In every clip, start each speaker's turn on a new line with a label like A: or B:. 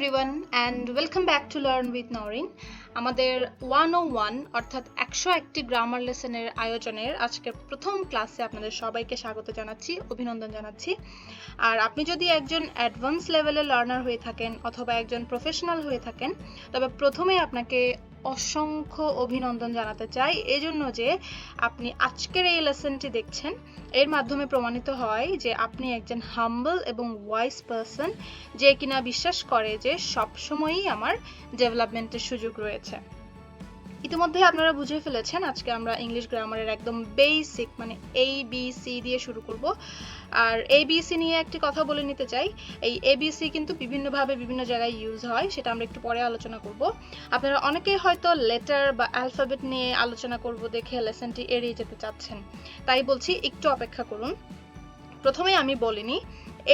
A: everyone and welcome back to Learn with Noreen. আমাদের 101 অর্থাৎ 101টি grammar লেসনের আয়োজনের আজকের প্রথম ক্লাসে আপনাদের সবাইকে স্বাগত জানাচ্ছি, অভিনন্দন জানাচ্ছি। আর আপনি যদি একজন অ্যাডভান্স লেভেলের লার্নার হয়ে থাকেন অথবা একজন প্রফেশনাল হয়ে থাকেন, তবে প্রথমেই আপনাকে অসংখ্য অভিনন্দন জানাতে চাই এজন্য যে আপনি আজকের এই লেসনটি দেখছেন। এর মাধ্যমে প্রমাণিত হয় যে আপনি একজন হাম্বল এবং ওয়াইজ পারসন, যে কিনা বিশ্বাস করে যে সবসময়ই আমার ডেভেলপমেন্টের সুযোগ রয়েছে। ইতিমধ্যে আপনারা বুঝে ফেলেছেন আজকে আমরা ইংলিশ গ্রামারের একদম বেসিক মানে ABC দিয়ে শুরু করব। আর ABC নিয়ে একটি কথা বলে নিতে চাই, এই ABC কিন্তু বিভিন্নভাবে বিভিন্ন জায়গায় ইউজ হয়, সেটা আমরা একটু পরে আলোচনা করব। আপনারা অনেকেই হয়তো লেটার বা অ্যালফাবেট নিয়ে আলোচনা করব দেখে লেসনটি এড়িয়ে যেতে চাচ্ছেন, তাই বলছি একটু অপেক্ষা করুন। প্রথমে আমি বলিনি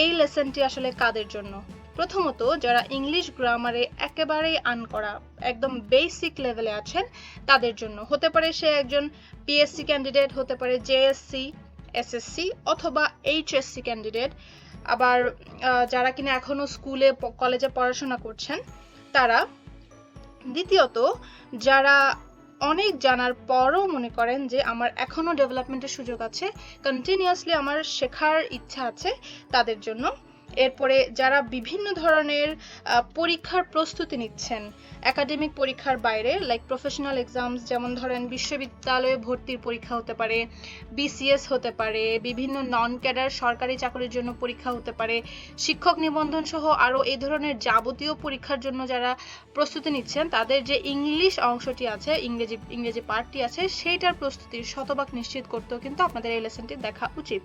A: এই লেসনটি আসলে কাদের জন্য। প্রথমত যারা ইংলিশ গ্রামারে একেবারেই আনকরা, একদম বেসিক লেভেলে আছেন তাদের জন্য। হতে পারে সে একজন পিএসসি ক্যান্ডিডেট, হতে পারে জেএসসি, এসএসসি অথবা এইচএসসি ক্যান্ডিডেট, আবার যারা কিনা এখনো স্কুলে কলেজে পড়াশোনা করছেন তারা। দ্বিতীয়ত যারা অনেক জানার পরও মনে করেন যে আমার এখনো ডেভেলপমেন্টের সুযোগ আছে, কন্টিনিউয়াসলি আমার শেখার ইচ্ছা আছে, তাদের জন্য। এরপরে যারা বিভিন্ন ধরনের পরীক্ষার প্রস্তুতি নিচ্ছেন একাডেমিক পরীক্ষার বাইরে, লাইক প্রফেশনাল এক্সামস, যেমন ধরেন বিশ্ববিদ্যালয়ে ভর্তির পরীক্ষা হতে পারে, বিসিএস হতে পারে, বিভিন্ন নন ক্যাডার সরকারি চাকরির জন্য পরীক্ষা হতে পারে, শিক্ষক নিবন্ধন সহ আরও এই ধরনের যাবতীয় পরীক্ষার জন্য যারা প্রস্তুতি নিচ্ছেন, তাদের যে ইংলিশ অংশটি আছে, ইংরেজি পার্টটি আছে, সেইটার প্রস্তুতির শতভাগ নিশ্চিত করতেও কিন্তু আপনাদের এই লেসনটি দেখা উচিত।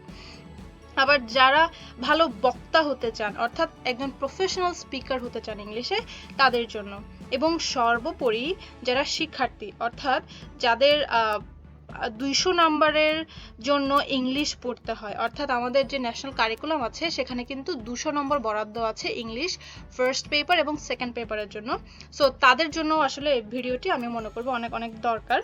A: আবার যারা ভালো বক্তা হতে চান, অর্থাৎ একজন প্রফেশনাল স্পিকার হতে চান ইংলিশে, তাদের জন্য। এবং সর্বোপরি যারা শিক্ষার্থী, অর্থাৎ যাদের 200 নম্বরের জন্য ইংলিশ পড়তে হয়, অর্থাৎ আমাদের যে ন্যাশনাল কারিকুলাম আছে সেখানে কিন্তু 200 নম্বর বরাদ্দ আছে ইংলিশ ফার্স্ট পেপার এবং সেকেন্ড পেপারের জন্য। সো তাদের জন্য আসলে এই ভিডিওটি আমি মনে করব অনেক অনেক দরকার।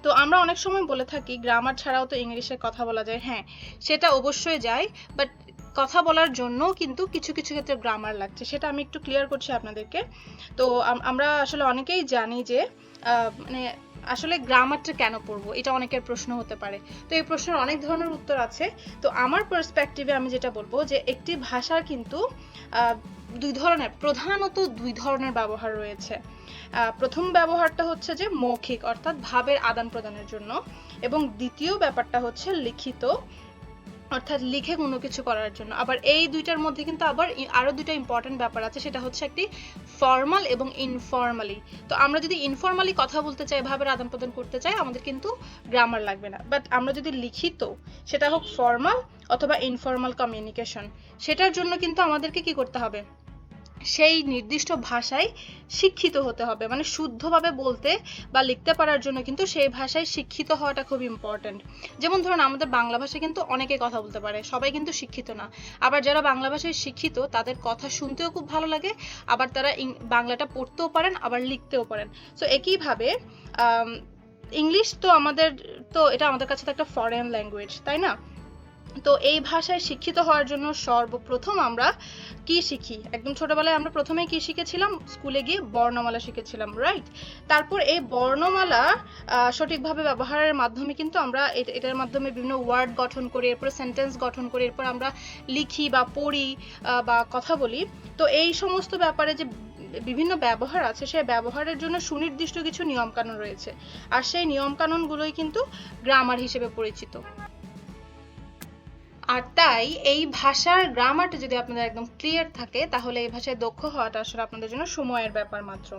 A: তো আমরা অনেক সময় বলে থাকি গ্রামার ছাড়াও তো ইংলিশে কথা বলা যায়। হ্যাঁ, সেটা অবশ্যই যায়, বাট কথা বলার জন্য কিন্তু কিছু কিছু ক্ষেত্রে গ্রামার লাগছে, সেটা আমি একটু ক্লিয়ার করছি আপনাদেরকে। তো আমরা আসলে অনেকেই জানি যে মানে আসলে গ্রামারটা কেন পড়বো, এটা অনেকের প্রশ্ন হতে পারে। তো এই প্রশ্নের অনেক ধরনের উত্তর আছে। তো আমার পার্সপেক্টিভে আমি যেটা বলবো যে একটি ভাষার কিন্তু প্রধানত দুই ধরনের ব্যবহার রয়েছে। প্রথম ব্যবহারটা হচ্ছে যে মৌখিক, অর্থাৎ ভাবের আদান প্রদানের জন্য, এবং দ্বিতীয় ব্যাপারটা হচ্ছে লিখিত, অর্থাৎ লিখে কোনো কিছু করার জন্য। আবার এই দুইটার মধ্যে কিন্তু আবার আরো দুইটা ইম্পর্টেন্ট ব্যাপার আছে, সেটা হচ্ছে একটি ফর্মাল এবং ইনফর্মালি। তো আমরা যদি ইনফর্মালি কথা বলতে চাই, ভাবের আদান প্রদান করতে চাই, আমাদের কিন্তু গ্রামার লাগবে না। বাট আমরা যদি লিখিত, সেটা হোক ফর্মাল অথবা ইনফর্মাল কমিউনিকেশন, সেটার জন্য কিন্তু আমাদেরকে কি করতে হবে, সেই নির্দিষ্ট ভাষায় শিক্ষিত হতে হবে। মানে শুদ্ধভাবে বলতে বা লিখতে পারার জন্য কিন্তু সেই ভাষায় শিক্ষিত হওয়াটা খুব ইম্পর্টেন্ট। যেমন ধরুন আমাদের বাংলা ভাষায় কিন্তু অনেকে কথা বলতে পারে, সবাই কিন্তু শিক্ষিত না। আবার যারা বাংলা ভাষায় শিক্ষিত তাদের কথা শুনতেও খুব ভালো লাগে, আবার তারা বাংলাটা পড়তেও পারেন, আবার লিখতেও পারেন। সো একইভাবে ইংলিশ তো এটা আমাদের কাছে তো একটা ফরেন ল্যাঙ্গুয়েজ, তাই না? তো এই ভাষায় শিক্ষিত হওয়ার জন্য সর্বপ্রথম আমরা কি শিখি, একদম ছোটবেলায় আমরা প্রথমে কি শিখেছিলাম, স্কুলে গিয়ে বর্ণমালা শিখেছিলাম, রাইট? তারপর এই বর্ণমালা সঠিকভাবে ব্যবহারের মাধ্যমে কিন্তু আমরা এটার মাধ্যমে বিভিন্ন ওয়ার্ড গঠন করি, এরপর সেন্টেন্স গঠন করি, এরপর আমরা লিখি বা পড়ি বা কথা বলি। তো এই সমস্ত ব্যাপারে যে বিভিন্ন ব্যবহার আছে, সেই ব্যবহারের জন্য সুনির্দিষ্ট কিছু নিয়মকানুন রয়েছে, আর সেই নিয়মকানুনগুলোই কিন্তু গ্রামার হিসেবে পরিচিত। আর তাই এই ভাষার গ্রামারটা যদি আপনাদের একদম ক্লিয়ার থাকে, তাহলে এই ভাষায় দক্ষ হওয়াটা আসলে আপনাদের জন্য সময়ের ব্যাপার মাত্র।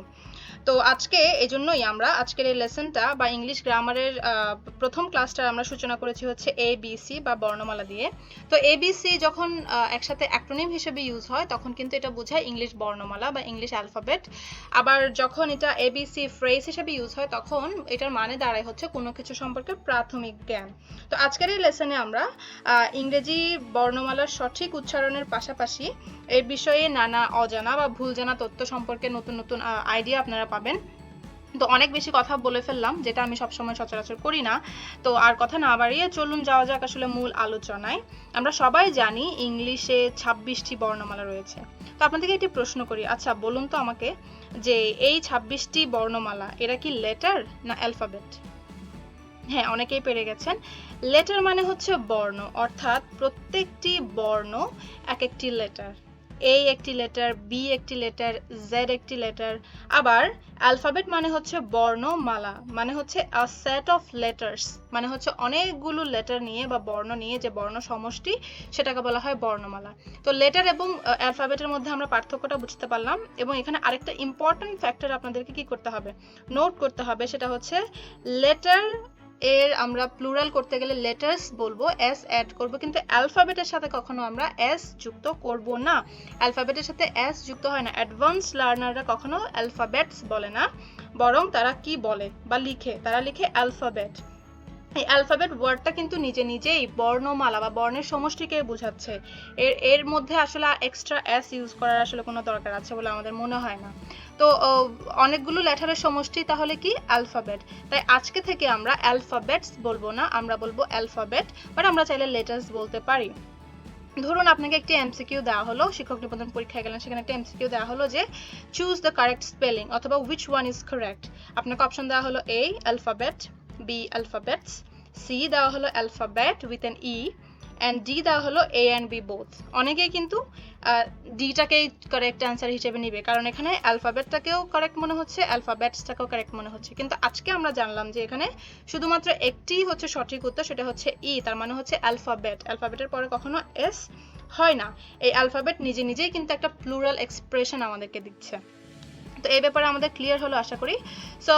A: তো আজকে এজন্যই আমরা আজকের এই লেসনটা বা ইংলিশ গ্রামারের প্রথম ক্লাসটা আমরা সূচনা করেছি হচ্ছে ABC বা বর্ণমালা দিয়ে। তো ABC যখন একসাথে অ্যাক্রোনিম হিসেবে ইউজ হয় তখন কিন্তু এটা বোঝায় ইংলিশ বর্ণমালা বা ইংলিশ অ্যালফাবেট। আবার যখন এটা ABC ফ্রেজ হিসেবে ইউজ হয় তখন এটার মানে দাঁড়ায় হচ্ছে কোনো কিছু সম্পর্কে প্রাথমিক জ্ঞান। তো আজকের এই লেসনে আমরা ইংরেজি বর্ণমালার সঠিক উচ্চারণের পাশাপাশি এর বিষয়ে নানা অজানা বা ভুল জানা তথ্য সম্পর্কে নতুন নতুন আইডিয়া আপনারা পাবেন। তো অনেক বেশি কথা বলে ফেললাম, যেটা আমি সবসময় সচরাচর করি না। তো আর কথা না বাড়িয়ে চলুন যাওয়া যাক আসলে মূল আলোচনায়। আমরা সবাই জানি ইংলিশে 26টি বর্ণমালা রয়েছে। তো আপনাদেরকে একটি প্রশ্ন করি, আচ্ছা বলুন তো আমাকে যে এই 26টি বর্ণমালা এরা কি লেটার না অ্যালফাবেট? হ্যাঁ, অনেকেই পেরে গেছেন। লেটার মানে হচ্ছে বর্ণ, অর্থাৎ প্রত্যেকটি বর্ণ এক একটি লেটার। এ একটি লেটার, বি একটি লেটার, জেড একটি লেটার। আবার অ্যালফাবেট মানে হচ্ছে বর্ণমালা, মানে হচ্ছে আ সেট অফ লেটার্স, মানে হচ্ছে অনেকগুলো লেটার নিয়ে বা বর্ণ নিয়ে যে বর্ণ সমষ্টি, সেটাকে বলা হয় বর্ণমালা। তো লেটার এবং অ্যালফাবেটের মধ্যে আমরা পার্থক্যটা বুঝতে পারলাম। এবং এখানে আরেকটা ইম্পর্টেন্ট ফ্যাক্টর আপনাদেরকে কি করতে হবে, নোট করতে হবে, সেটা হচ্ছে লেটার এর আমরা প্লুরাল করতে গেলে লেটার্স বলবো, এস অ্যাড করব, কিন্তু অ্যালফাবেটের সাথে কখনো আমরা এস যুক্ত করব না। অ্যালফাবেটের সাথে এস যুক্ত হয় না। অ্যাডভান্স লার্নাররা কখনো অ্যালফাবেটস বলে না, বরং তারা কি বলে বা লিখে, তারা লিখে অ্যালফাবেট। এই অ্যালফাবেট ওয়ার্ডটা কিন্তু নিজে নিজেই বর্ণমালা বা বর্ণের সমষ্টিকে বোঝাচ্ছে। এর মধ্যে আসলে এক্সট্রা এস ইউজ করার আসলে কোনো দরকার আছে বলে আমাদের মনে হয় না। তো অনেকগুলো লেটারের সমষ্টি তাহলে কি অ্যালফাবেট। তাই আজকে থেকে আমরা অ্যালফাবেটস বলবো না, আমরা বলবো অ্যালফাবেট, বাট আমরা চাইলে লেটার্স বলতে পারি। ধরুন আপনাকে একটি এমসিকিউ দেওয়া হলো, শিক্ষক নিবন্ধন পরীক্ষায় গেলেন, সেখানে একটা এমসিকিউ দেওয়া হলো যে চুজ দ্য কারেক্ট স্পেলিং অথবা হুইচ ওয়ান ইজ কারেক্ট। আপনাকে অপশন দেওয়া হলো এ অ্যালফাবেট, বি অ্যালফাবেটস, সি দেওয়া হলো alphabet with N E, and D দেওয়া হলো এ অ্যান্ড বি বোথ। অনেকেই কিন্তু ডিটাকেই কারেক্ট অ্যান্সার হিসেবে নিবে, কারণ এখানে অ্যালফাবেটটাকেও কারেক্ট মনে হচ্ছে, অ্যালফাবেটসটাকেও কারেক্ট মনে হচ্ছে। কিন্তু আজকে আমরা জানলাম যে এখানে শুধুমাত্র একটি হচ্ছে সঠিক উত্তর, সেটা হচ্ছে ই, তার মানে হচ্ছে অ্যালফাবেট। অ্যালফাবেটের পরে কখনো এস হয় না। এই অ্যালফাবেট নিজে নিজেই কিন্তু একটা প্লুরাল এক্সপ্রেশন আমাদেরকে দিচ্ছে। তো এই ব্যাপারে আমাদের ক্লিয়ার হলো আশা করি। সো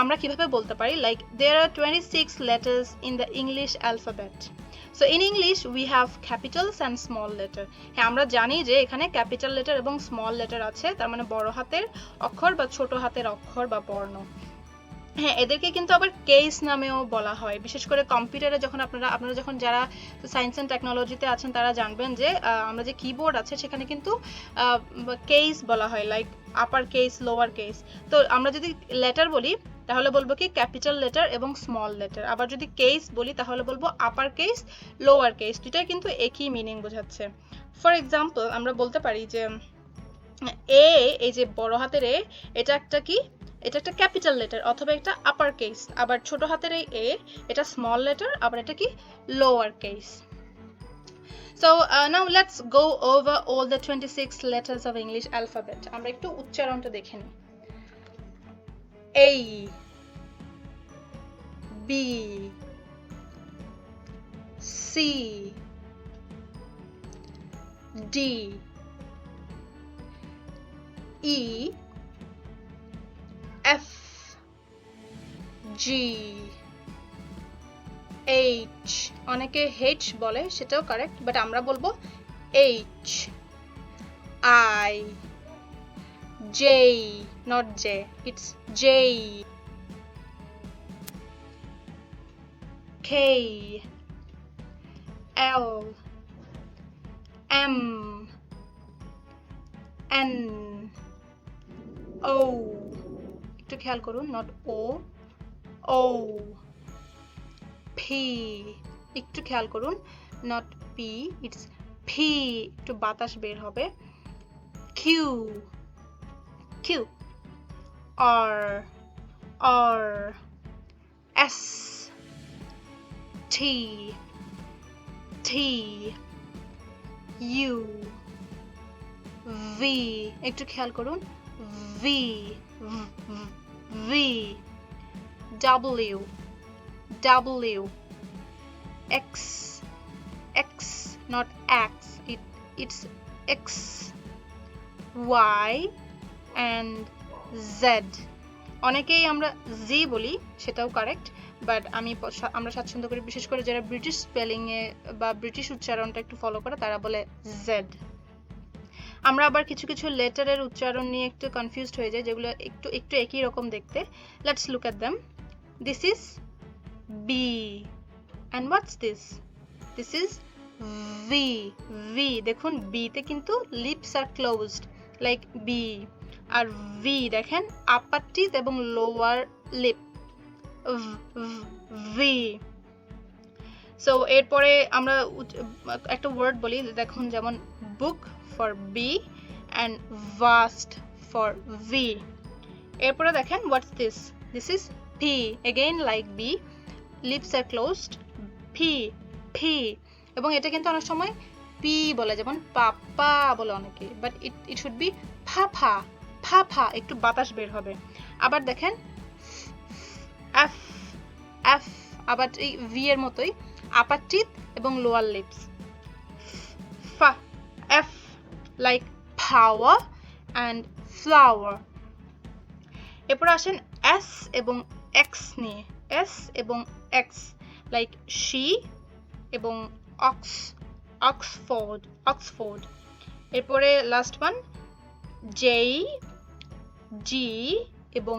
A: আমরা কিভাবে বলতে পারি, like there are 26 letters in the English alphabet. So in English we have capitals and small letter. হ্যাঁ, আমরা জানি যে এখানে ক্যাপিটাল লেটার এবং স্মল লেটার আছে, তার মানে বড় হাতের অক্ষর বা ছোট হাতের অক্ষর বা বর্ণ। হ্যাঁ, এদেরকে কিন্তু আবার কেস নামেও বলা হয়। বিশেষ করে কম্পিউটারে যখন আপনারা যখন যারা সায়েন্স অ্যান্ড টেকনোলজিতে আছেন তারা জানবেন যে আমরা যে কিবোর্ড আছে সেখানে কিন্তু কেস বলা হয়, like upper case, lower case. তো আমরা যদি লেটার বলি তাহলে বলবো কি ক্যাপিটাল লেটার এবং স্মল লেটার। আবার যদি কেস বলি তাহলে বলবো আপার কেস, লোয়ার কেস। দুটাই কিন্তু একই মিনিং বোঝাচ্ছে। ফর এক্সাম্পল আমরা বলতে পারি যে এ, এই যে বড় হাতের এ, এটা একটা কি, এটা একটা ক্যাপিটাল লেটার অথবা একটা আপার কেস। আবার ছোট হাতের এই এ, এটা স্মল লেটার, আবার এটা কি lower case. So now let's go over all the 26 letters of English alphabet. আমরা একটু উচ্চারণটা দেখে নিই। A, B, C, D, E, F, G, H, অনেকে H বলে, সেটাও কারেক্ট, বাট আমরা বলবো H, I, J, not J, it's J, K, L, M, N, O, একটু খেয়াল করুন, not O, O, P, একটু খেয়াল করুন, not P, it's P, একটু বাতাস বের হবে, Q, Q, R, R, S, T, T, U, V, একটু খেয়াল করুন, V, V, W, W, X, X, not X, it's X, Y, and Z. অনেকেই আমরা Z বলি, সেটাও কারেক্ট, বাট আমরা স্বাচ্ছন্দ্য করি, বিশেষ করে যারা ব্রিটিশ স্পেলিংয়ে বা ব্রিটিশ উচ্চারণটা একটু ফলো করে তারা বলে Z। আমরা আবার কিছু কিছু লেটারের উচ্চারণ নিয়ে একটু কনফিউজড হয়ে যাই, যেগুলো একটু একটু একই রকম দেখতে। Let's look at them. This is B, and what's this? This is V. V, দেখুন B তে কিন্তু lips are closed, like B, আর ভি দেখেন আপার টিথ এবং লোয়ার লিপ ভি। সো এরপরে আমরা একটা ওয়ার্ড বলি দেখুন, যেমন book for B and vast for V. এরপরে দেখেন what's this, this is P, again like B, lips are closed, P P. এবং এটা কিন্তু অনেক সময় পি বলে, যেমন পাপা বলে অনেকে, বাট ইট শুড বি ফাফা ফাফা, একটু বাতাস বের হবে। আবার দেখেন এফ এফ, আবার এই ভি এর মতোই আপার টিথ এবং লোয়ার লিপস, ফা F like power and flower. এরপর আসেন এস এবং এক্স নিয়ে, এস এবং এক্স লাইক শি এবং অক্স, অক্সফোর্ড অক্সফোর্ড। এরপরে লাস্ট ওয়ান জেই, জি এবং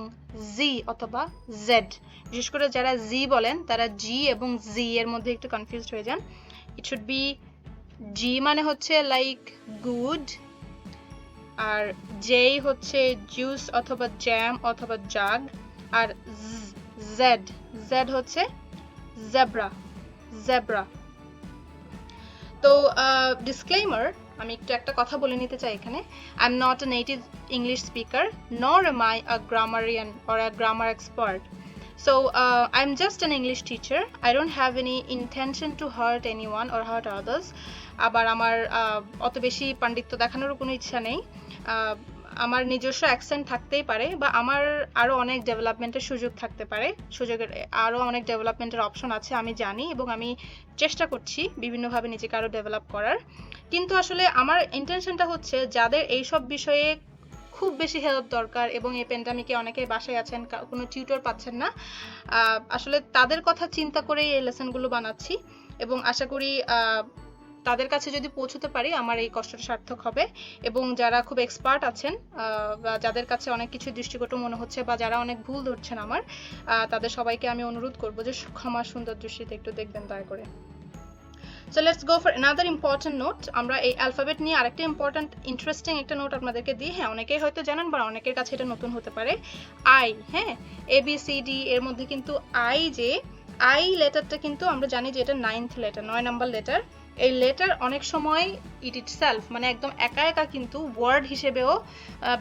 A: জি অথবা জেড। বিশেষ করে যারা জি বলেন তারা জি এবং জি এর মধ্যে একটু কনফিউজড হয়ে যান। ইট শুড বি জি মানে হচ্ছে লাইক গুড, আর জেই হচ্ছে জুস অথবা জ্যাম অথবা জাগ, আর জেড জেড হচ্ছে জেব্রা জেব্রা। তো ডিসক্লেইমার, আমি একটু একটা কথা বলে নিতে চাই এখানে। I am not a native English speaker, nor am I a grammarian or a grammar expert. So I'm just an English teacher. I don't have any intention to hurt anyone or hurt others. আবার আমার অত বেশি পাণ্ডিত্য দেখানোর কোনো ইচ্ছা নেই। আমার নিজস্ব অ্যাকসেন্ট থাকতেই পারে, বা আমার আরও অনেক ডেভেলপমেন্টের সুযোগ থাকতে পারে, সুযোগের আরও অনেক ডেভেলপমেন্টের অপশন আছে আমি জানি, এবং আমি চেষ্টা করছি বিভিন্নভাবে নিজেকে আরও ডেভেলপ করার। কিন্তু আসলে আমার ইন্টেনশনটা হচ্ছে যাদের এইসব বিষয়ে খুব বেশি হেল্প দরকার, এবং এই প্যান্ডামিকে অনেকেই বাসায় আছেন, কোনো টিউটর পাচ্ছেন না, আসলে তাদের কথা চিন্তা করেই এই লেসনগুলো বানাচ্ছি, এবং আশা করি তাদের কাছে যদি পৌঁছতে পারি আমার এই কষ্টটা সার্থক হবে। এবং যারা খুব এক্সপার্ট আছেন, বা যাদের কাছে অনেক কিছু দৃষ্টিকটু মনে হচ্ছে, বা যারা অনেক ভুল ধরছেন আমার, তাদের সবাইকে আমি অনুরোধ করবো যে ক্ষমা সুন্দর দৃষ্টিতে একটু দেখবেন দয়া করে। So let's go for another important note. আমরা এই অ্যালফাবেট নিয়ে আরেকটা ইম্পর্ট্যান্ট ইন্টারেস্টিং একটা নোট আপনাদেরকে দিই। হ্যাঁ, অনেকেই হয়তো জানেন, বা অনেকের কাছে এটা নতুন হতে পারে। আই, হ্যাঁ, এ বি সি ডি এর মধ্যে কিন্তু আই, যে আই লেটারটা কিন্তু আমরা জানি যে এটা 9th লেটার, 9 নাম্বার লেটার। এই লেটার অনেক সময় ইটসেলফ মানে একদম একা একা কিন্তু ওয়ার্ড হিসেবেও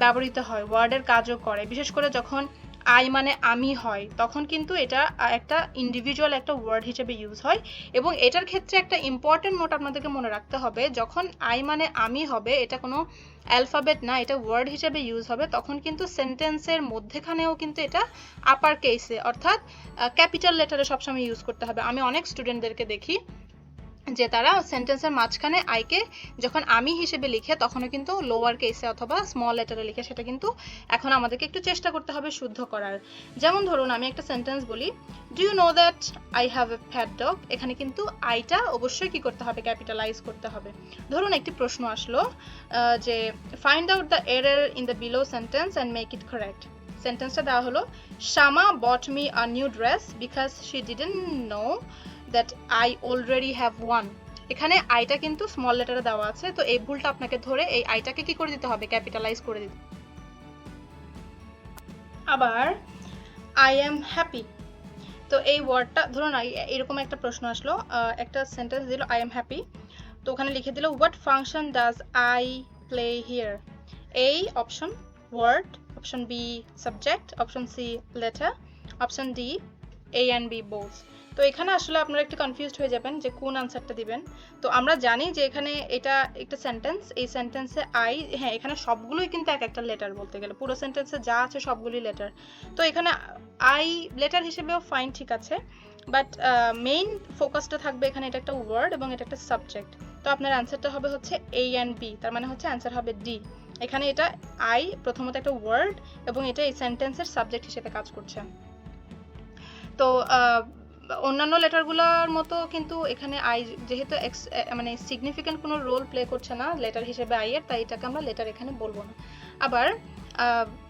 A: ব্যবহৃত হয়, ওয়ার্ডের কাজও করে। বিশেষ করে যখন আই মানে আমি হয়, তখন কিন্তু এটা একটা ইন্ডিভিজুয়াল একটা ওয়ার্ড হিসেবে ইউজ হয়। এবং এটার ক্ষেত্রে একটা ইম্পর্টেন্ট নোট আপনাদেরকে মনে রাখতে হবে, যখন আই মানে আমি হবে, এটা কোনো অ্যালফাবেট না, এটা ওয়ার্ড হিসেবে ইউজ হবে, তখন কিন্তু সেন্টেন্সের মধ্যেখানেও কিন্তু এটা আপার কেসে অর্থাৎ ক্যাপিটাল লেটারে সবসময় ইউজ করতে হবে। আমি অনেক স্টুডেন্টদেরকে দেখি যে তারা সেন্টেন্সের মাঝখানে আইকে যখন আমি হিসেবে লিখে তখনও কিন্তু লোয়ার কেসে অথবা স্মল লেটারে লিখে, সেটা কিন্তু এখন আমাদেরকে একটু চেষ্টা করতে হবে শুদ্ধ করার। যেমন ধরুন আমি একটা সেন্টেন্স বলি, do you know that I have a fat dog. এখানে কিন্তু আইটা অবশ্যই কি করতে হবে, ক্যাপিটালাইজ করতে হবে। ধরুন একটি প্রশ্ন আসলো যে find out the error in the below sentence and make it correct. সেন্টেন্সটা দেওয়া হলো, Shama bought me a new dress because she didn't know that I already have one. এখানে আইটা কিন্তু স্মল লেটারে দেওয়া আছে, তো এই ভুলটা আপনাকে ধরে এই আইটাকে কি করে দিতে হবে, ক্যাপিটালাইজ করে দিতে। আবার I am happy, তো এই ওয়ার্ডটা ধরুন এরকম একটা প্রশ্ন আসলো, একটা সেন্টেন্স দিল I am happy, তো ওখানে লিখে দিল what function does I play here. A option word, option B subject, option C letter, option D A and B both. তো এখানে আসলে আপনারা একটু কনফিউজড হয়ে যাবেন যে কোন আনসারটা দিবেন। তো আমরা জানি যে এখানে এটা একটা সেন্টেন্স, এই সেন্টেন্সে আই, হ্যাঁ এখানে সবগুলোই কিন্তু এক একটা লেটার, বলতে গেলে পুরো সেন্টেন্সে যা আছে সবগুলোই লেটার। তো এখানে আই লেটার হিসেবেও ফাইন, ঠিক আছে, বাট মেইন ফোকাসটা থাকবে এখানে এটা একটা ওয়ার্ড এবং এটা একটা সাবজেক্ট। তো আপনার অ্যান্সারটা হবে হচ্ছে A and B, তার মানে হচ্ছে অ্যান্সার হবে ডি। এখানে এটা আই প্রথমত একটা ওয়ার্ড এবং এটা এই সেন্টেন্সের সাবজেক্ট হিসেবে কাজ করছে। তো অন্যান্য লেটারগুলোর মতো কিন্তু এখানে আই যেহেতু মানে সিগনিফিক্যান্ট কোনো রোল প্লে করছে না লেটার হিসেবে আই এর, তাই এটাকে আমরা লেটার এখানে বলবো না। আবার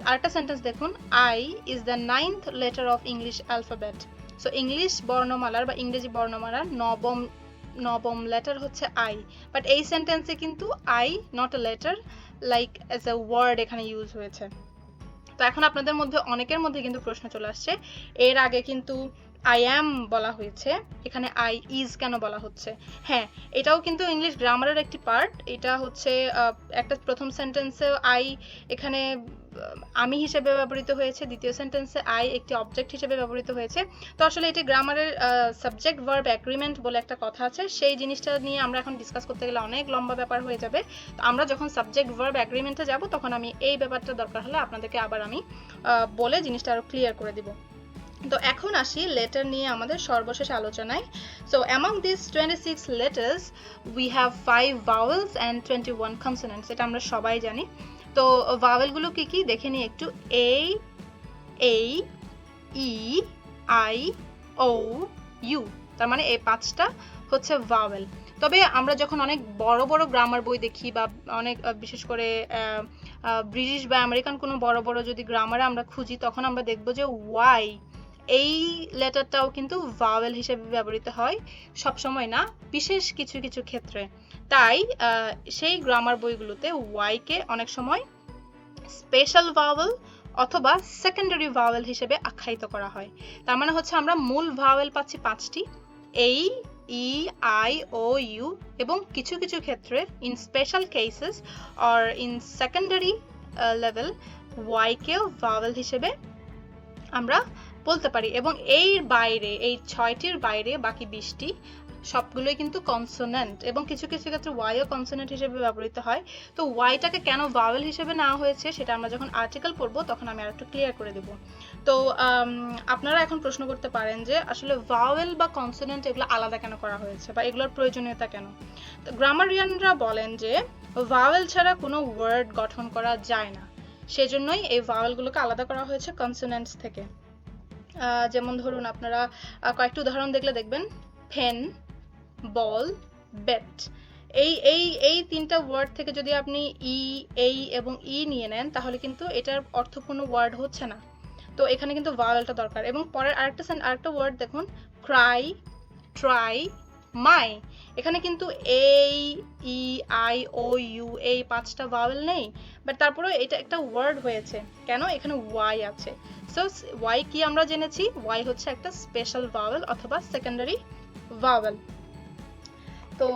A: আরেকটা সেন্টেন্স দেখুন, I is the 9th letter of English alphabet. So English বর্ণমালার বা ইংরেজি বর্ণমালার নবম লেটার হচ্ছে আই, বাট এই সেন্টেন্সে কিন্তু I not a letter, like as a word এখানে ইউজ হয়েছে। তো এখন আপনাদের মধ্যে অনেকের মধ্যে কিন্তু প্রশ্ন চলে আসছে, এর আগে কিন্তু আই অ্যাম বলা হয়েছে, এখানে আই ইজ কেন বলা হচ্ছে? হ্যাঁ, এটাও কিন্তু ইংলিশ গ্রামারের একটি পার্ট। এটা হচ্ছে একটা প্রথম সেন্টেন্সে আই এখানে আমি হিসেবে ব্যবহৃত হয়েছে, দ্বিতীয় সেন্টেন্সে আই একটি অবজেক্ট হিসেবে ব্যবহৃত হয়েছে। তো আসলে এটি গ্রামারের সাবজেক্ট ভার্ব অ্যাগ্রিমেন্ট বলে একটা কথা আছে, সেই জিনিসটা নিয়ে আমরা এখন ডিসকাস করতে গেলে অনেক লম্বা ব্যাপার হয়ে যাবে। তো আমরা যখন সাবজেক্ট ভার্ব অ্যাগ্রিমেন্টে যাব তখন আমি এই ব্যাপারটা দরকার হলে আপনাদেরকে আবার আমি বলে জিনিসটা আরো ক্লিয়ার করে দিব। তো এখন আসি লেটার নিয়ে আমাদের সর্বশেষ আলোচনায়। So among these 26 letters we have 5 vowels and 21 consonants, এটা আমরা সবাই জানি। তো ভাওয়েল গুলো কি কি দেখে নিই একটু। এ, এই, ই, আই, ও, ইউ, তার মানে এই 5টা হচ্ছে ভাওয়েল। তবে আমরা যখন অনেক বড় বড় গ্রামার বই দেখি বা অনেক বিশেষ করে ব্রিটিশ বা আমেরিকান কোনো বড় বড় যদি গ্রামারে আমরা খুঁজি, তখন আমরা দেখব যে ওয়াই এই লেটারটাও কিন্তু ভাওয়েল হিসেবে ব্যবহৃত হয়, সব সময় না, বিশেষ কিছু কিছু ক্ষেত্রে। তাই সেই গ্রামার বইগুলোতে ওয়াই কে অনেক সময় স্পেশাল ভাওয়েল অথবা সেকেন্ডারি ভাওয়েল হিসেবে আখ্যায়িত করা হয়। তার মানে হচ্ছে আমরা মূল ভাওয়েল পাচ্ছি 5টি, এই, ই, আই, ও, ইউ, এবং কিছু কিছু ক্ষেত্রে in special cases or in secondary level Y কেও ভাওয়েল হিসেবে আমরা বলতে পারি। এবং এই বাইরে, এই 6টির বাইরে বাকি 20টি সবগুলোই কিন্তু কনসোনেন্ট, এবং কিছু কিছু ক্ষেত্রে ওয়াইও কনসোনেন্ট হিসেবে ব্যবহৃত হয়। তো ওয়াইটাকে কেন ভাওয়েল হিসেবে নেওয়া হয়েছে সেটা আমরা যখন আর্টিকেল পড়বো তখন আমি আরেকটু ক্লিয়ার করে দেব। তো আপনারা এখন প্রশ্ন করতে পারেন যে আসলে ভাওয়েল বা কনসোনেন্ট এগুলো আলাদা কেন করা হয়েছে বা এগুলোর প্রয়োজনীয়তা কেন? তো গ্রামারিয়ানরা বলেন যে ভাওয়েল ছাড়া কোনো ওয়ার্ড গঠন করা যায় না, সেজন্যই এই ভাওয়েলগুলোকে আলাদা করা হয়েছে কনসোনেন্টস থেকে। যেমন ধরুন আপনারা কয়েকটি উদাহরণ দেখলে দেখবেন, পেন, বল, বেট, এই এই এই 3টা ওয়ার্ড থেকে যদি আপনি ই, এই এবং ই নিয়ে নেন তাহলে কিন্তু এটার অর্থপূর্ণ ওয়ার্ড হচ্ছে না। তো এখানে কিন্তু ভাওয়েলটা দরকার। এবং পরের আরেকটা ওয়ার্ড দেখুন, ক্রাই, ট্রাই, মাই, এখানে কিন্তু এই, ই, আই, ও, ইউ এই 5টা ভাওয়েল নেই, বাট তারপরে এটা একটা ওয়ার্ড হয়েছে কেন? এখানে ওয়াই আছে। সো ওয়াই কি আমরা জেনেছি, ওয়াই হচ্ছে একটা স্পেশাল ভাওয়েল অথবা সেকেন্ডারি ভাওয়েল। তো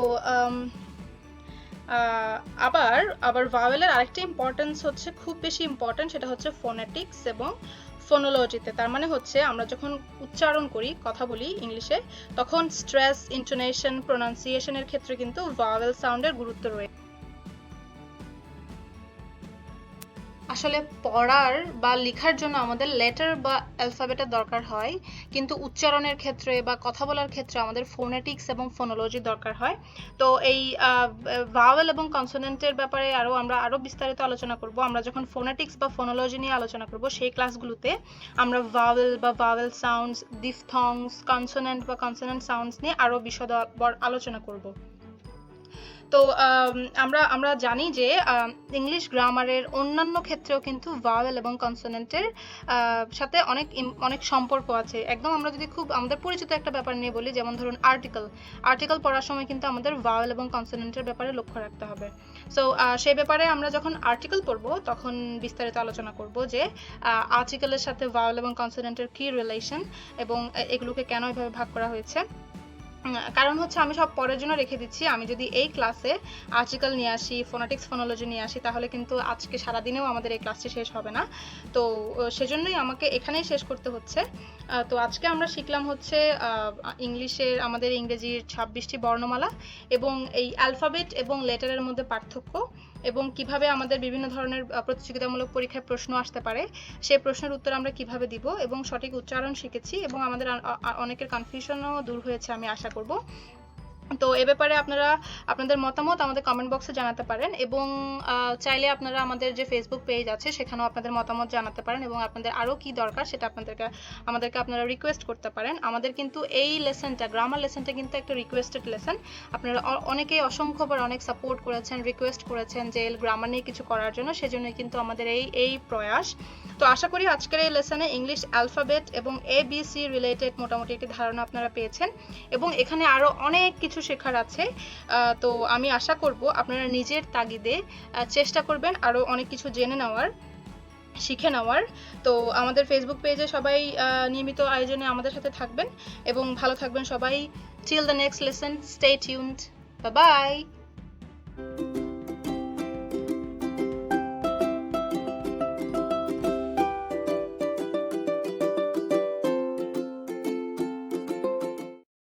A: আবার ভাওয়েলের আরেকটা ইম্পর্টেন্স হচ্ছে, খুব বেশি ইম্পর্টেন্ট, সেটা হচ্ছে ফোনেটিক্স এবং ফোনোলজিতে। তার মানে হচ্ছে আমরা যখন উচ্চারণ করি, কথা বলি ইংলিশে, তখন স্ট্রেস, ইন্টোনেশন, প্রোনাউন্সিয়েশনের ক্ষেত্রে কিন্তু ভাওয়েল সাউন্ডের গুরুত্ব রয়েছে। আসলে পড়ার বা লেখার জন্য আমাদের লেটার বা অ্যালফাবেটের দরকার হয়, কিন্তু উচ্চারণের ক্ষেত্রে বা কথা বলার ক্ষেত্রে আমাদের ফোনেটিক্স এবং ফোনোলজি দরকার হয়। তো এই ভাওয়েল এবং কনসোনেন্টের ব্যাপারে আমরা আরো বিস্তারিত আলোচনা করব। আমরা যখন ফোনেটিক্স বা ফোনোলজি নিয়ে আলোচনা করব সেই ক্লাসগুলোতে আমরা ভাওয়েল বা ভাওয়েল সাউন্ডস, ডিফথংস, কনসোনেন্ট বা কনসোনেন্ট সাউন্ডস নিয়ে আরো বিশদবার আলোচনা করব। তো আমরা জানি যে ইংলিশ গ্রামারের অন্যান্য ক্ষেত্রেও কিন্তু ভাওয়েল এবং কনসোনেন্টের সাথে অনেক সম্পর্ক আছে। একদম আমরা যদি খুব আমাদের পরিচিত একটা ব্যাপার নিয়ে বলি, যেমন ধরুন আর্টিকেল পড়ার সময় কিন্তু আমাদের ভাওয়েল এবং কনসোনেন্টের ব্যাপারে লক্ষ্য রাখতে হবে। সো সেই ব্যাপারে আমরা যখন আর্টিকেল পড়ব তখন বিস্তারিত আলোচনা করব যে আর্টিকেলের সাথে ভাওয়েল এবং কনসোনেন্টের কি রিলেশন এবং এগুলোকে কেন এভাবে ভাগ করা হয়েছে। কারণ হচ্ছে আমি সব পরের জন্য রেখে দিচ্ছি। আমি যদি এই ক্লাসে আর্টিকেল নিয়ে আসি, ফোনেটিক্স, ফোনোলজি নিয়ে আসি, তাহলে কিন্তু আজকে সারাদিনেও আমাদের এই ক্লাসটি শেষ হবে না। তো সেজন্যই আমাকে এখানেই শেষ করতে হচ্ছে। তো আজকে আমরা শিখলাম হচ্ছে ইংলিশের আমাদের ইংরেজির 26টি বর্ণমালা এবং এই অ্যালফাবেট এবং লেটারের মধ্যে পার্থক্য, এবং কিভাবে আমাদের বিভিন্ন ধরনের প্রতিযোগিতামূলক পরীক্ষায় প্রশ্ন আসতে পারে, সেই প্রশ্নের উত্তর আমরা কিভাবে দিব, এবং সঠিক উচ্চারণ শিখেছি, এবং আমাদের অনেকের কনফিউশনও দূর হয়েছে আমি আশা করব। তো এ ব্যাপারে আপনারা আপনাদের মতামত আমাদের কমেন্ট বক্সে জানাতে পারেন, এবং চাইলে আপনারা আমাদের যে ফেসবুক পেজ আছে সেখানেও আপনাদের মতামত জানাতে পারেন, এবং আপনাদের আরও কি দরকার সেটা আমাদেরকে আপনারা রিকোয়েস্ট করতে পারেন। আমাদের কিন্তু এই লেসনটা, গ্রামার লেসনটা কিন্তু একটা রিকোয়েস্টেড লেসন। আপনারা অনেকেই অসংখ্যবার অনেক সাপোর্ট করেছেন, রিকোয়েস্ট করেছেন যে গ্রামার নিয়ে কিছু করার জন্য, সেজন্যই কিন্তু আমাদের এই প্রয়াস। তো আশা করি আজকের এই লেসনে ইংলিশ অ্যালফাবেট এবং ABC রিলেটেড মোটামুটি একটি ধারণা আপনারা পেয়েছেন, এবং এখানে আরও অনেক কিছু শেখার আছে। তো আমি আশা করব আপনারা নিজের তাগিদে চেষ্টা করবেন আরও অনেক কিছু জেনে নেওয়ার। শিখে নেওয়ার। তো আমাদের ফেসবুক পেজে সবাই নিয়মিত আয়োজনে আমাদের সাথে থাকবেন এবং ভালো থাকবেন সবাই। Till the next lesson, stay tuned. Bye bye.